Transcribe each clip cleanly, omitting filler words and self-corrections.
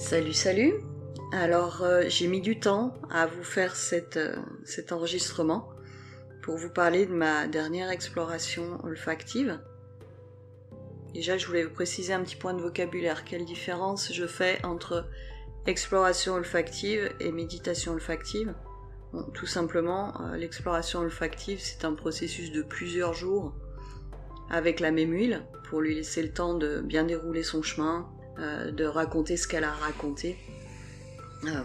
Salut, salut. Alors, j'ai mis du temps à vous faire cet enregistrement pour vous parler de ma dernière exploration olfactive. Déjà, je voulais vous préciser un petit point de vocabulaire. Quelle différence je fais entre exploration olfactive et méditation olfactive? Bon, tout simplement, l'exploration olfactive, c'est un processus de plusieurs jours avec la même huile pour lui laisser le temps de bien dérouler son chemin, de raconter ce qu'elle a raconté.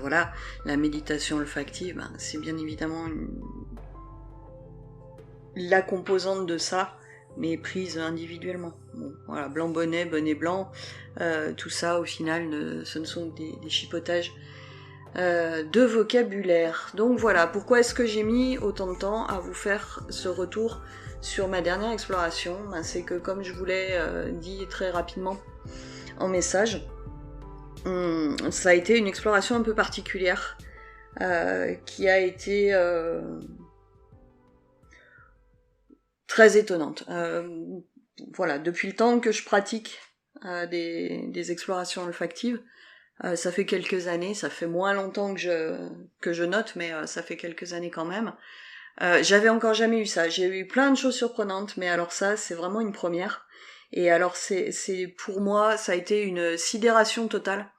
Voilà, la méditation olfactive, c'est bien évidemment la composante de ça, mais prise individuellement. Bon, voilà, blanc bonnet, bonnet blanc, tout ça au final, ce ne sont que des chipotages de vocabulaire. Donc voilà, pourquoi est-ce que j'ai mis autant de temps à vous faire ce retour sur ma dernière exploration? C'est que comme je vous l'ai dit très rapidement en message, ça a été une exploration un peu particulière qui a été très étonnante. Voilà, depuis le temps que je pratique des explorations olfactives, ça fait quelques années, ça fait moins longtemps que je note, mais ça fait quelques années quand même. J'avais encore jamais eu ça. J'ai eu plein de choses surprenantes, mais alors ça, c'est vraiment une première. Et alors c'est pour moi, ça a été une sidération totale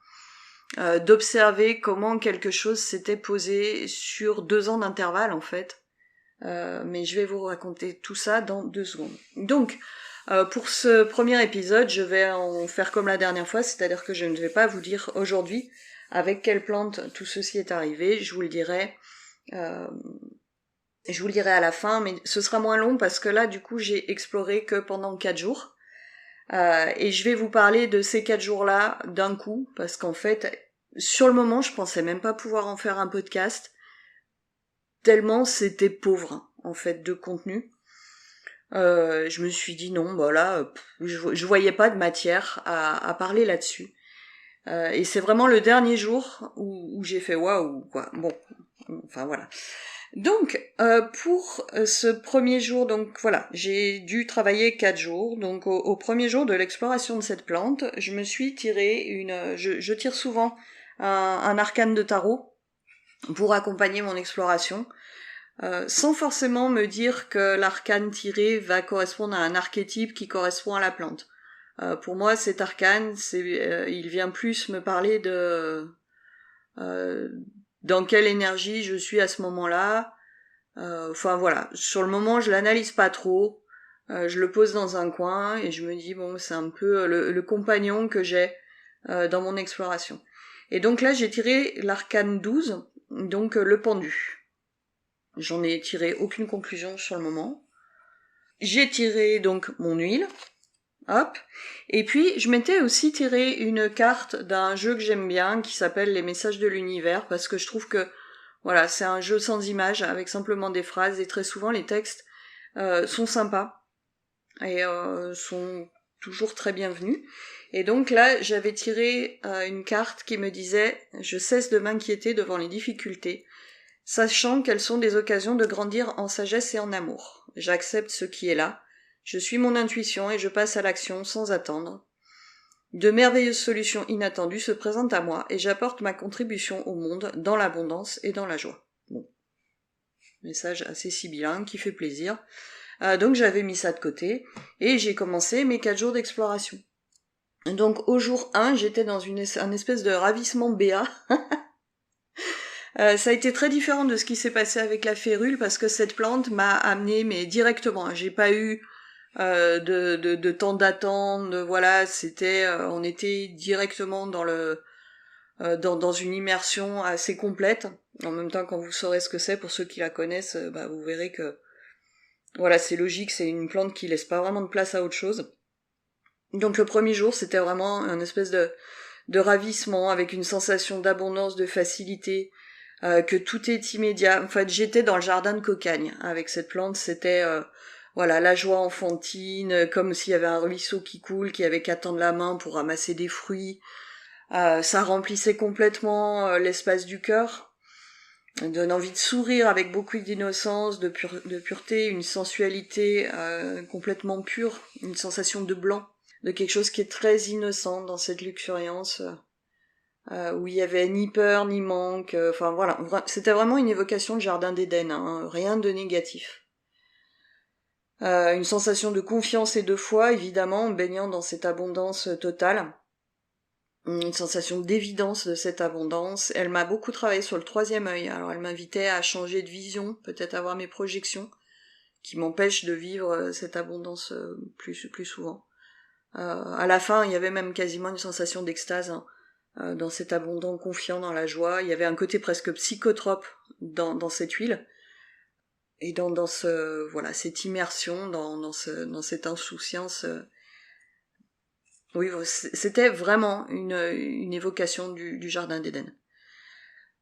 d'observer comment quelque chose s'était posé sur 2 ans d'intervalle en fait. Mais je vais vous raconter tout ça dans 2 secondes. Donc, pour ce premier épisode, je vais en faire comme la dernière fois, c'est-à-dire que je ne vais pas vous dire aujourd'hui avec quelle plante tout ceci est arrivé, je vous le dirai à la fin, mais ce sera moins long parce que là, du coup, j'ai exploré que pendant 4 jours. Et je vais vous parler de ces 4 jours-là d'un coup, parce qu'en fait, sur le moment, je pensais même pas pouvoir en faire un podcast, tellement c'était pauvre, en fait, de contenu. Je me suis dit non, bah là, je voyais pas de matière à parler là-dessus. Et c'est vraiment le dernier jour où j'ai fait waouh, quoi. Bon, enfin voilà. Donc, pour ce premier jour, donc voilà, j'ai dû travailler 4 jours. Donc, au premier jour de l'exploration de cette plante, je me suis tiré je tire souvent un arcane de tarot pour accompagner mon exploration, sans forcément me dire que l'arcane tiré va correspondre à un archétype qui correspond à la plante. Pour moi, cet arcane, il vient plus me parler de dans quelle énergie je suis à ce moment-là. Enfin voilà, sur le moment je l'analyse pas trop, je le pose dans un coin et je me dis bon c'est un peu le compagnon que j'ai dans mon exploration. Et donc là j'ai tiré l'arcane 12, donc le pendu. J'en ai tiré aucune conclusion sur le moment. J'ai tiré donc mon huile, hop, et puis je m'étais aussi tiré une carte d'un jeu que j'aime bien qui s'appelle Les Messages de l'Univers parce que je trouve que voilà, c'est un jeu sans images, avec simplement des phrases, et très souvent les textes sont sympas et sont toujours très bienvenus. Et donc là, j'avais tiré une carte qui me disait « Je cesse de m'inquiéter devant les difficultés, sachant qu'elles sont des occasions de grandir en sagesse et en amour. J'accepte ce qui est là, je suis mon intuition et je passe à l'action sans attendre. De merveilleuses solutions inattendues se présentent à moi et j'apporte ma contribution au monde dans l'abondance et dans la joie. » Bon. Message assez sibyllin qui fait plaisir. Donc j'avais mis ça de côté et j'ai commencé mes 4 jours d'exploration. Donc au jour 1, j'étais dans un espèce de ravissement béat. Ça a été très différent de ce qui s'est passé avec la férule parce que cette plante m'a amené mais directement. J'ai pas eu de temps d'attente, voilà, on était directement dans une immersion assez complète. En même temps, quand vous saurez ce que c'est, pour ceux qui la connaissent, vous verrez que voilà, c'est logique, c'est une plante qui laisse pas vraiment de place à autre chose. Donc le premier jour, c'était vraiment un espèce de ravissement avec une sensation d'abondance, de facilité, que tout est immédiat. En fait, j'étais dans le jardin de Cocagne avec cette plante, c'était voilà, la joie enfantine, comme s'il y avait un ruisseau qui coule, qui avait qu'à tendre la main pour ramasser des fruits. Ça remplissait complètement l'espace du cœur, donne envie de sourire avec beaucoup d'innocence, de pureté, une sensualité complètement pure, une sensation de blanc, de quelque chose qui est très innocent dans cette luxuriance où il y avait ni peur, ni manque, enfin voilà, c'était vraiment une évocation de jardin d'Éden, hein, rien de négatif. Une sensation de confiance et de foi, évidemment, en baignant dans cette abondance totale. Une sensation d'évidence de cette abondance. Elle m'a beaucoup travaillé sur le troisième œil, alors elle m'invitait à changer de vision, peut-être avoir mes projections, qui m'empêchent de vivre cette abondance plus souvent. À la fin, il y avait même quasiment une sensation d'extase, hein, dans cet abondant confiant dans la joie. Il y avait un côté presque psychotrope dans cette huile. Et dans cette immersion, dans cette insouciance, oui, c'était vraiment une évocation du jardin d'Éden.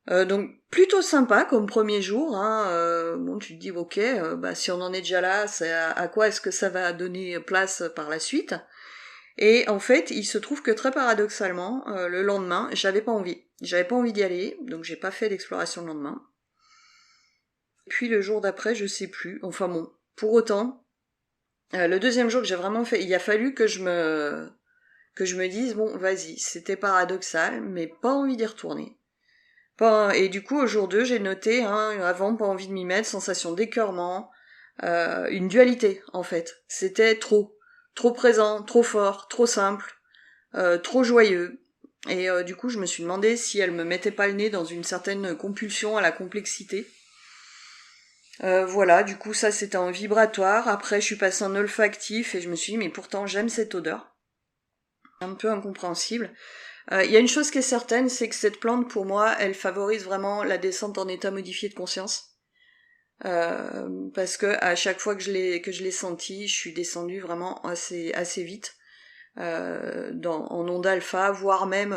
Donc plutôt sympa comme premier jour, hein. Bon, tu te dis ok, si on en est déjà là, c'est à quoi est-ce que ça va donner place par la suite? Et en fait, il se trouve que très paradoxalement, le lendemain, j'avais pas envie d'y aller, donc j'ai pas fait d'exploration le lendemain. Puis le jour d'après, je sais plus. Enfin bon, pour autant, le deuxième jour que j'ai vraiment fait, il a fallu que je me dise bon, vas-y, c'était paradoxal, mais pas envie d'y retourner. Et du coup, au jour 2, j'ai noté, hein, avant, pas envie de m'y mettre, sensation d'écœurement, une dualité, en fait. C'était trop présent, trop fort, trop simple, trop joyeux. Et du coup, je me suis demandé si elle me mettait pas le nez dans une certaine compulsion à la complexité. Voilà, du coup ça c'était en vibratoire. Après je suis passée en olfactif et je me suis dit mais pourtant j'aime cette odeur. Un peu incompréhensible. Il y a une chose qui est certaine, c'est que cette plante pour moi, elle favorise vraiment la descente en état modifié de conscience. Parce que à chaque fois que je l'ai sentie, je suis descendue vraiment assez vite en onde alpha, voire même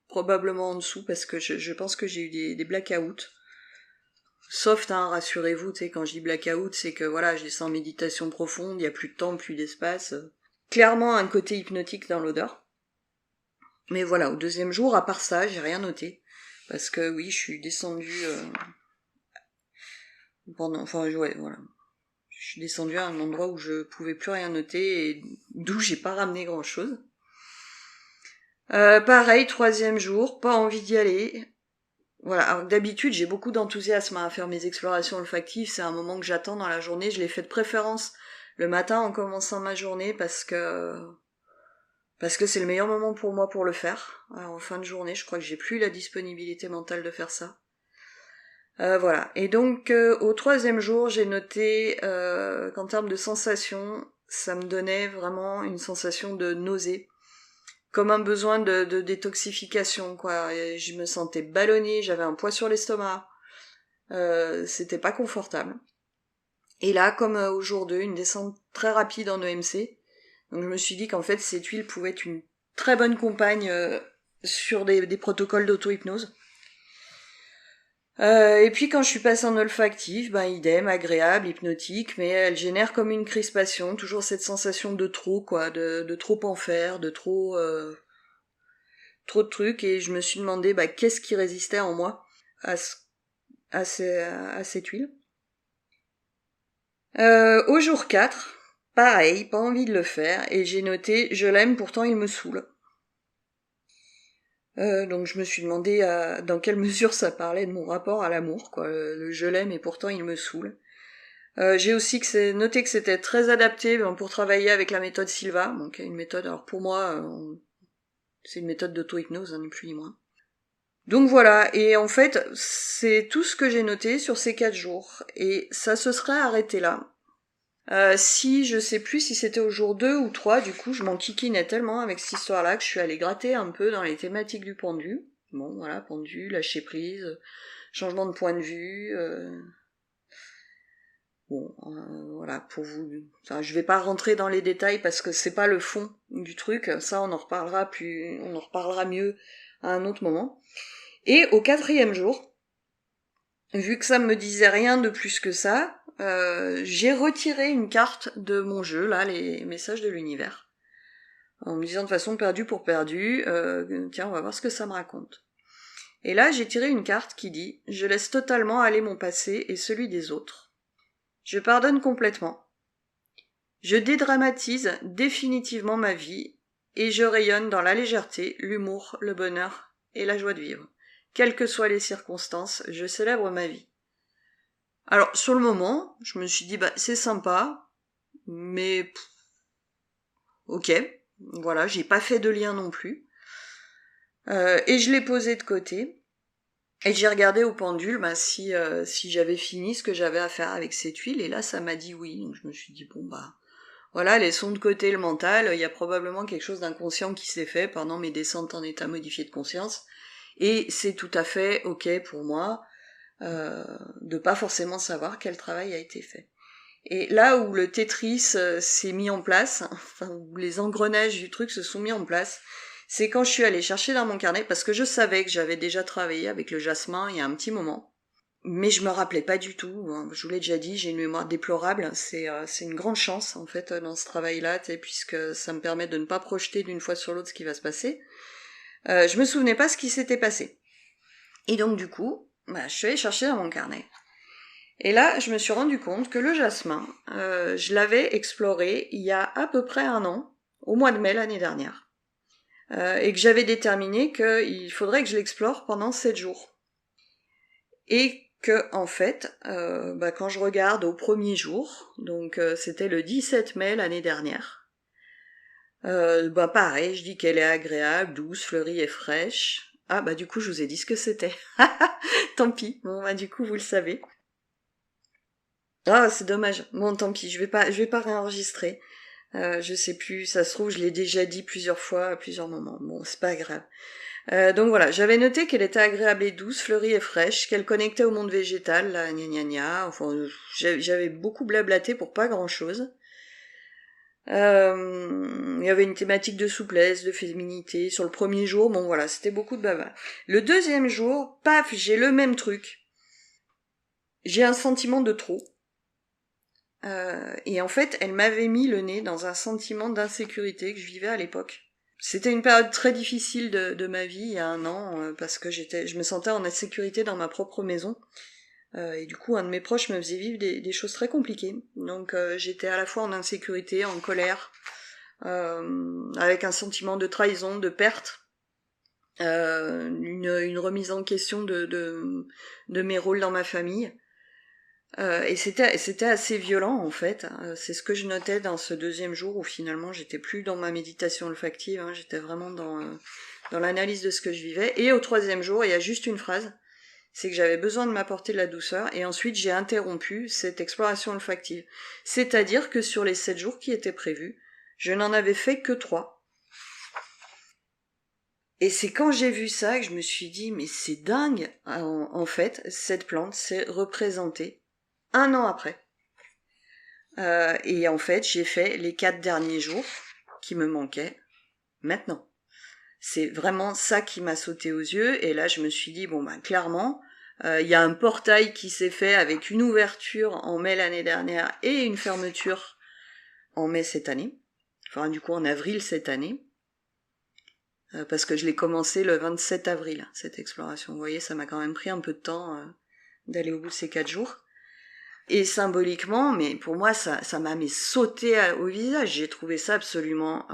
probablement en dessous parce que je pense que j'ai eu des blackouts. Soft, hein, rassurez-vous, tu sais, quand je dis blackout, c'est que voilà, je descends en méditation profonde, il n'y a plus de temps, plus d'espace. Clairement un côté hypnotique dans l'odeur. Mais voilà, au deuxième jour, à part ça, j'ai rien noté. Parce que oui, je suis descendue ouais, voilà. Je suis descendue à un endroit où je pouvais plus rien noter et d'où j'ai pas ramené grand chose. Pareil, troisième jour, pas envie d'y aller. Voilà, alors d'habitude j'ai beaucoup d'enthousiasme à faire mes explorations olfactives, c'est un moment que j'attends dans la journée, je les fais de préférence le matin en commençant ma journée parce que c'est le meilleur moment pour moi pour le faire. Alors, en fin de journée, je crois que j'ai plus la disponibilité mentale de faire ça. Voilà, et donc au troisième jour, j'ai noté qu'en termes de sensations, ça me donnait vraiment une sensation de nausée. Comme un besoin de détoxification, quoi. Et je me sentais ballonnée, j'avais un poids sur l'estomac. C'était pas confortable. Et là, comme au jour 2, une descente très rapide en EMC. Donc je me suis dit qu'en fait, cette huile pouvait être une très bonne compagne sur des protocoles d'auto-hypnose. Et puis quand je suis passée en olfactif, idem, agréable, hypnotique, mais elle génère comme une crispation, toujours cette sensation de trop, quoi, de trop en faire, de trop de trucs, et je me suis demandé qu'est-ce qui résistait en moi à cette huile. Au jour 4, pareil, pas envie de le faire, et j'ai noté « je l'aime, pourtant il me saoule ». Donc je me suis demandé dans quelle mesure ça parlait de mon rapport à l'amour, quoi. Le je l'aime et pourtant il me saoule. J'ai aussi noté que c'était très adapté pour travailler avec la méthode Silva, donc une méthode, alors pour moi, c'est une méthode d'auto-hypnose, ni plus ni moins. Donc voilà, et en fait, c'est tout ce que j'ai noté sur ces 4 jours, et ça se serait arrêté là. Si je sais plus si c'était au jour 2 ou 3, du coup je m'en kikinais tellement avec cette histoire-là que je suis allée gratter un peu dans les thématiques du pendu. Bon voilà, pendu, lâcher prise, changement de point de vue. Bon, voilà, pour vous. Enfin, je vais pas rentrer dans les détails parce que c'est pas le fond du truc. Ça, on en reparlera mieux à un autre moment. Et au 4e jour, vu que ça me disait rien de plus que ça, j'ai retiré une carte de mon jeu, là, les messages de l'univers, en me disant de façon perdu pour perdu, tiens, on va voir ce que ça me raconte. Et là, j'ai tiré une carte qui dit « Je laisse totalement aller mon passé et celui des autres. Je pardonne complètement. Je dédramatise définitivement ma vie et je rayonne dans la légèreté, l'humour, le bonheur et la joie de vivre. Quelles que soient les circonstances, je célèbre ma vie. Alors, sur le moment, je me suis dit, c'est sympa, mais ok, voilà, j'ai pas fait de lien non plus. Et je l'ai posé de côté. Et j'ai regardé au pendule si j'avais fini ce que j'avais à faire avec cette huile, et là ça m'a dit oui. Donc je me suis dit voilà, laissons de côté le mental, il y a probablement quelque chose d'inconscient qui s'est fait pendant mes descentes en état modifié de conscience, et c'est tout à fait ok pour moi de pas forcément savoir quel travail a été fait. Et là où le Tetris s'est mis en place, enfin où les engrenages du truc se sont mis en place, c'est quand je suis allée chercher dans mon carnet, parce que je savais que j'avais déjà travaillé avec le jasmin il y a un petit moment, mais je me rappelais pas du tout. Je vous l'ai déjà dit, j'ai une mémoire déplorable. C'est une grande chance en fait dans ce travail-là, puisque ça me permet de ne pas projeter d'une fois sur l'autre ce qui va se passer. Je me souvenais pas ce qui s'était passé. Et donc du coup, je suis allée chercher dans mon carnet. Et là, je me suis rendu compte que le jasmin, je l'avais exploré il y a à peu près 1 an, au mois de mai l'année dernière. Et que j'avais déterminé qu'il faudrait que je l'explore pendant 7 jours. Et que, en fait, quand je regarde au premier jour, donc c'était le 17 mai l'année dernière, pareil, je dis qu'elle est agréable, douce, fleurie et fraîche. Ah, du coup, je vous ai dit ce que c'était. Tant pis. Bon, du coup, vous le savez. Ah, c'est dommage. Bon, tant pis, je vais pas réenregistrer. Je sais plus, ça se trouve, je l'ai déjà dit plusieurs fois, à plusieurs moments. Bon, c'est pas grave. Donc voilà, j'avais noté qu'elle était agréable et douce, fleurie et fraîche, qu'elle connectait au monde végétal, là, gna gna gna. Enfin, j'avais beaucoup blablaté pour pas grand-chose. Il y avait une thématique de souplesse, de féminité. Sur le premier jour, bon voilà, c'était beaucoup de bavard. Le deuxième jour, paf, j'ai le même truc. J'ai un sentiment de trop. Et en fait, elle m'avait mis le nez dans un sentiment d'insécurité que je vivais à l'époque. C'était une période très difficile de ma vie, il y a 1 an, parce que je me sentais en insécurité dans ma propre maison. Et du coup, un de mes proches me faisait vivre des choses très compliquées. Donc j'étais à la fois en insécurité, en colère, avec un sentiment de trahison, de perte, une remise en question de mes rôles dans ma famille. Et c'était assez violent en fait. C'est ce que je notais dans ce deuxième jour où finalement j'étais plus dans ma méditation olfactive, j'étais vraiment dans l'analyse de ce que je vivais. Et au troisième jour, il y a juste une phrase, c'est que j'avais besoin de m'apporter de la douceur, et ensuite j'ai interrompu cette exploration olfactive. C'est-à-dire que sur les 7 jours qui étaient prévus, je n'en avais fait que 3. Et c'est quand j'ai vu ça que je me suis dit, mais c'est dingue. En fait, cette plante s'est représentée 1 an après. Et en fait, j'ai fait les 4 derniers jours qui me manquaient maintenant. C'est vraiment ça qui m'a sauté aux yeux. Et là, je me suis dit, clairement, il y a un portail qui s'est fait avec une ouverture en mai l'année dernière et une fermeture en mai cette année. Enfin, du coup, en avril cette année. Parce que je l'ai commencé le 27 avril, cette exploration. Vous voyez, ça m'a quand même pris un peu de temps d'aller au bout de ces 4 jours. Et symboliquement, mais pour moi, ça m'a sauté au visage. J'ai trouvé ça absolument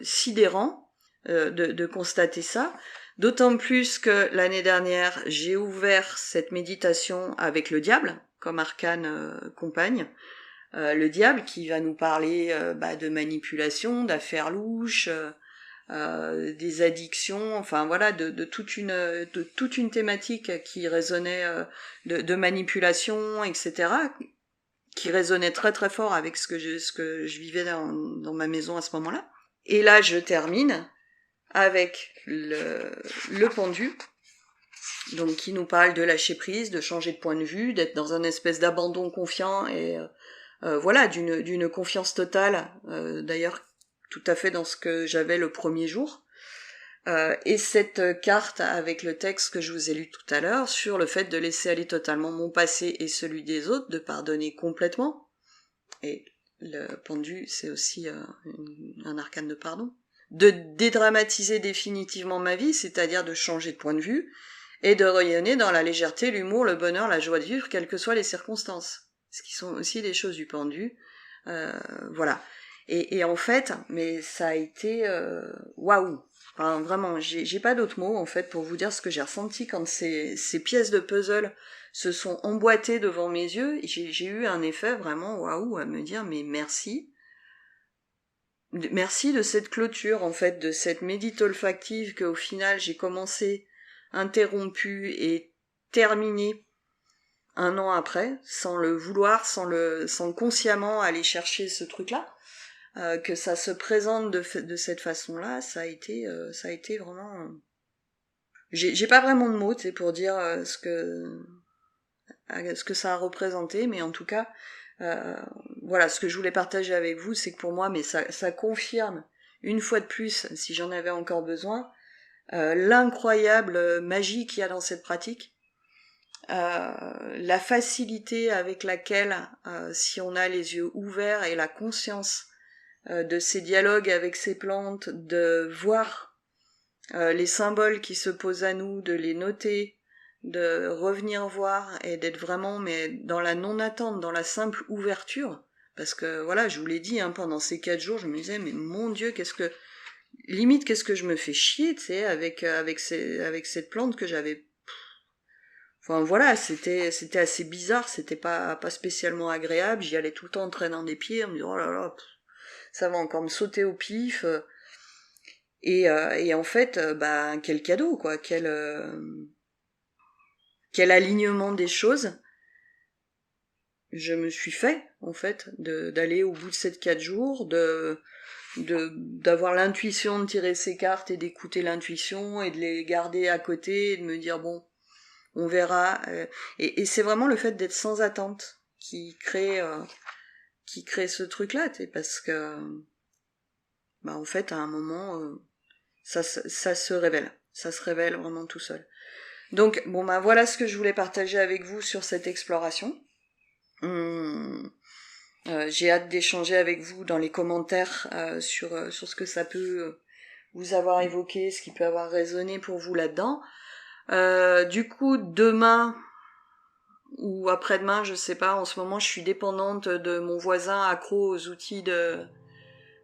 sidérant de constater ça. D'autant plus que l'année dernière, j'ai ouvert cette méditation avec le diable, comme arcane compagne. Le diable qui va nous parler de manipulation, d'affaires louches, des addictions, enfin voilà, de toute une thématique qui résonnait de manipulation, etc., qui résonnait très très fort avec ce que je vivais dans ma maison à ce moment-là. Et là, je termine avec le pendu, donc qui nous parle de lâcher prise, de changer de point de vue, d'être dans un espèce d'abandon confiant et voilà, d'une confiance totale, d'ailleurs tout à fait dans ce que j'avais le premier jour. Et cette carte avec le texte que je vous ai lu tout à l'heure sur le fait de laisser aller totalement mon passé et celui des autres, de pardonner complètement. Et le pendu, c'est aussi un arcane de pardon. De dédramatiser définitivement ma vie, c'est-à-dire de changer de point de vue, et de rayonner dans la légèreté, l'humour, le bonheur, la joie de vivre, quelles que soient les circonstances. Ce qui sont aussi des choses du pendu. Voilà. Et en fait, mais ça a été waouh. Enfin, vraiment, j'ai pas d'autres mots, en fait, pour vous dire ce que j'ai ressenti quand ces pièces de puzzle se sont emboîtées devant mes yeux. J'ai eu un effet vraiment waouh à me dire, mais merci. Merci de cette clôture, en fait, de cette médite olfactive qu'au final j'ai commencé, interrompue et terminée 1 an après, sans le vouloir, sans consciemment aller chercher ce truc-là. Que ça se présente de cette façon-là, ça a été vraiment. J'ai pas vraiment de mots, tu sais, pour dire ce que ça a représenté, mais en tout cas, voilà, ce que je voulais partager avec vous, c'est que pour moi, mais ça confirme une fois de plus, si j'en avais encore besoin, l'incroyable magie qu'il y a dans cette pratique. La facilité avec laquelle, si on a les yeux ouverts et la conscience de ces dialogues avec ces plantes, de voir les symboles qui se posent à nous, de les noter, de revenir voir et d'être vraiment mais dans la non-attente, dans la simple ouverture. Parce que voilà, je vous l'ai dit, hein, pendant ces 4 jours, je me disais, mais mon Dieu, qu'est-ce que je me fais chier, tu sais, avec cette plante que j'avais. Enfin voilà, c'était assez bizarre, c'était pas spécialement agréable, j'y allais tout le temps en traînant des pieds, en me disant, oh là là, ça va encore me sauter au pif. Et en fait, bah, quel cadeau, quoi, quel alignement des choses je me suis fait, en fait, d'aller au bout de ces 4 jours, d'avoir l'intuition de tirer ces cartes et d'écouter l'intuition et de les garder à côté et de me dire, bon, on verra. Et c'est vraiment le fait d'être sans attente qui crée ce truc-là, parce que, bah, en fait, à un moment, ça se révèle. Ça se révèle vraiment tout seul. Donc, bon, bah, voilà ce que je voulais partager avec vous sur cette exploration. J'ai hâte d'échanger avec vous dans les commentaires sur ce que ça peut vous avoir évoqué, ce qui peut avoir résonné pour vous là-dedans. Du coup, demain ou après-demain, je sais pas, en ce moment je suis dépendante de mon voisin accro aux outils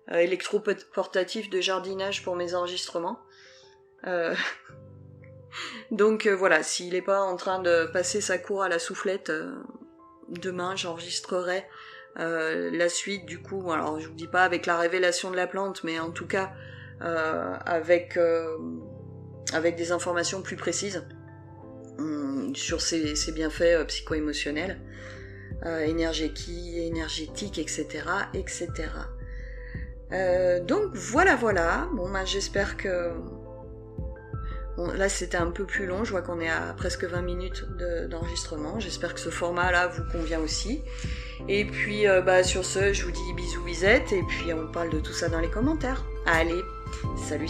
électroportatifs de jardinage pour mes enregistrements. Donc voilà, s'il est pas en train de passer sa cour à la soufflette, demain j'enregistrerai la suite du coup, alors je vous dis pas avec la révélation de la plante, mais en tout cas avec des informations plus précises sur ses bienfaits psycho-émotionnels, énergétiques, etc. etc. Donc voilà. Bon, bah, j'espère que... Bon, là c'était un peu plus long, je vois qu'on est à presque 20 minutes d'enregistrement. J'espère que ce format-là vous convient aussi. Et puis bah, sur ce, je vous dis bisous bisettes, et puis on parle de tout ça dans les commentaires. Allez, salut